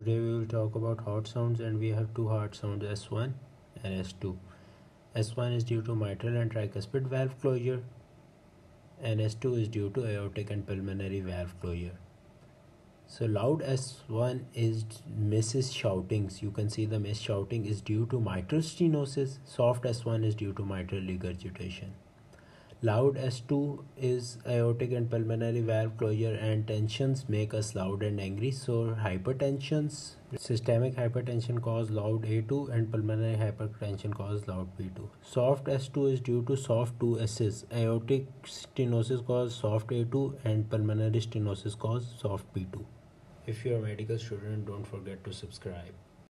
Today we will talk about heart sounds, and we have two heart sounds, S1 and S2. S1 is due to mitral and tricuspid valve closure, and S2 is due to aortic and pulmonary valve closure. So loud S1 is misses shoutings. You can see the miss shouting is due to mitral stenosis. Soft S1 is due to mitral regurgitation. Loud S2 is aortic and pulmonary valve closure, and tensions make us loud and angry. So hypertensions, systemic hypertension cause loud A2 and pulmonary hypertension cause loud P2. Soft S2 is due to soft 2S's. Aortic stenosis cause soft A2 and pulmonary stenosis cause soft P2. If you are a medical student, don't forget to subscribe.